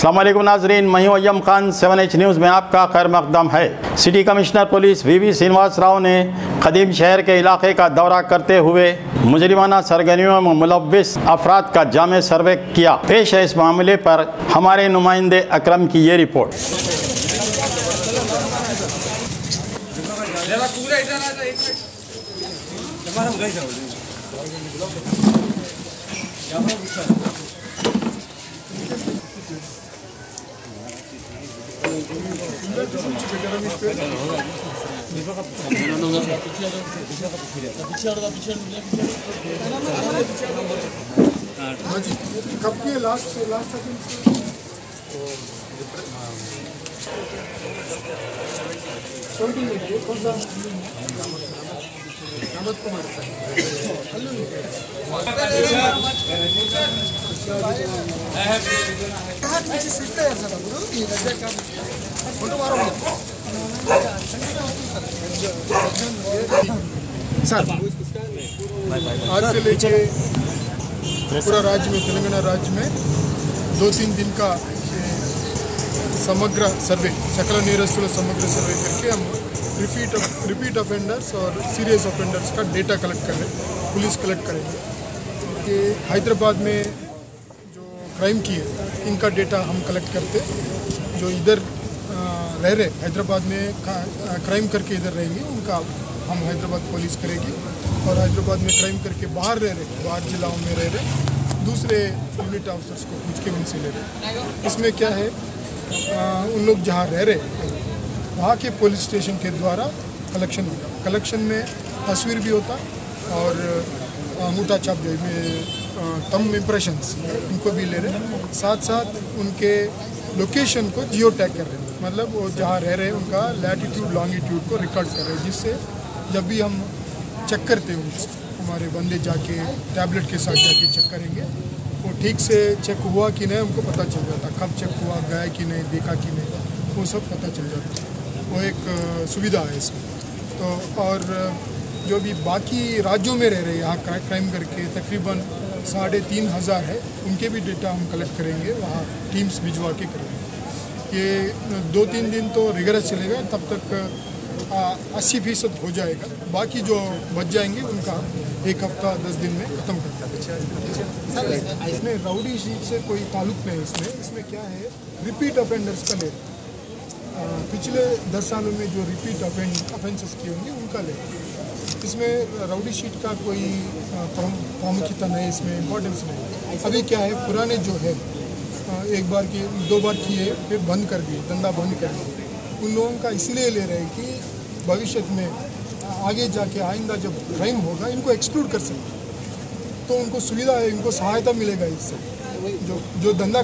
अस्सलाम वालेकुम नाजरीन, मैं हूं अय्यम खान। 7H न्यूज़ में आपका खैर मकदम है। सिटी कमिश्नर पुलिस वीवी श्रीनिवास राव ने कदीम शहर के इलाके का दौरा करते हुए मुजरिमाना सरगर्मियों में मुलव्विस अफराद का जामे सर्वे किया। पेश है इस मामले पर हमारे नुमाइंदे अकरम की ये रिपोर्ट। कब के लास्ट सर आज से लेके पूरा राज्य में, तेलंगाना राज्य में 2-3 दिन का समग्र सर्वे, सकल नेरस्तुल समग्र सर्वे करके हम रिपीट ऑफेंडर्स और सीरियस ऑफेंडर्स का डेटा कलेक्ट कर रहे हैं, पुलिस कलेक्ट करेंगे कि हैदराबाद में जो क्राइम किए इनका डेटा हम कलेक्ट करते, जो इधर रह रहे हैदराबाद में क्राइम करके इधर रहेंगे उनका हम हैदराबाद पुलिस करेगी, और हैदराबाद में क्राइम करके बाहर रह रहे, बाहर जिलाओं में रह रहे दूसरे यूनिट ऑफिसर्स को पूछ के उनसे ले रहे। इसमें क्या है, उन लोग जहाँ रह रहे वहाँ के पुलिस स्टेशन के द्वारा कलेक्शन होगा। कलेक्शन में तस्वीर भी होता और अंगूठा छाप जो थंब इम्प्रेशंस उनको भी ले रहे, साथ साथ उनके लोकेशन को जियो टैग कर रहे हैं, मतलब वो जहाँ रह रहे हैं उनका लैटिट्यूड लॉन्गिट्यूड को रिकॉर्ड कर रहे हैं, जिससे जब भी हम चेक करते हैं उनको, हमारे बंदे जाके टैबलेट के साथ जाके चेक करेंगे, वो ठीक से चेक हुआ कि नहीं उनको पता चल जाता, कब चेक हुआ, गया कि नहीं, देखा कि नहीं, वो सब पता चल जाता। वो एक सुविधा है इसमें। तो और जो भी बाकी राज्यों में रह रहे यहाँ क्राइम करके तकरीबन 3,500 है, उनके भी डेटा हम कलेक्ट करेंगे, वहाँ टीम्स भिजवा के करेंगे। ये 2-3 दिन तो रिगरस चलेगा, तब तक 80% हो जाएगा, बाकी जो बच जाएंगे उनका 1 हफ्ता 10 दिन में ख़त्म कर देंगे। इसमें राउडी शीट से कोई ताल्लुक नहीं है। इसमें क्या है, रिपीट ऑफेंडर्स का ले, पिछले 10 सालों में जो रिपीट ऑफेंसेस किए होंगे उनका ले। इसमें राउडी शीट का कोई प्रामुख्यता नहीं, इसमें इम्पोर्टेंस नहीं। अभी क्या है, पुराने जो है 1 बार किए, 2 बार किए, फिर बंद कर दिए, धंधा बंद कर दिए, उन लोगों का इसलिए ले रहे हैं कि भविष्य में आगे जाके आइंदा जब क्राइम होगा इनको एक्सक्लूड कर सकते, तो उनको सुविधा है, इनको सहायता मिलेगा इससे। जो धंधा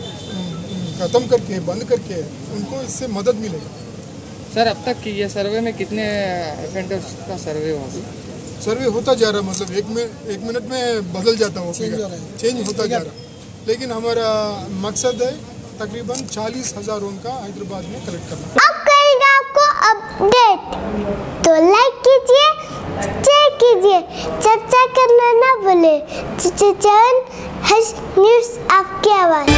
ख़त्म करके बंद करके उनको इससे मदद मिलेगा। सर अब तक ये सर्वे में कितने ऑफेंडर्स का सर्वे होगा? सर्वे होता जा रहा, मतलब एक मिनट में बदल जाता हो, चेंज होता जा रहा, लेकिन हमारा मकसद है तकरीबन 40,000 उनका हैदराबाद में कलेक्ट करना। अब करेंगे आपको अपडेट, तो लाइक कीजिए, शेयर कीजिए, चर्चा करना ना भूले। चैनल न्यूज़ आपकी आवाज़।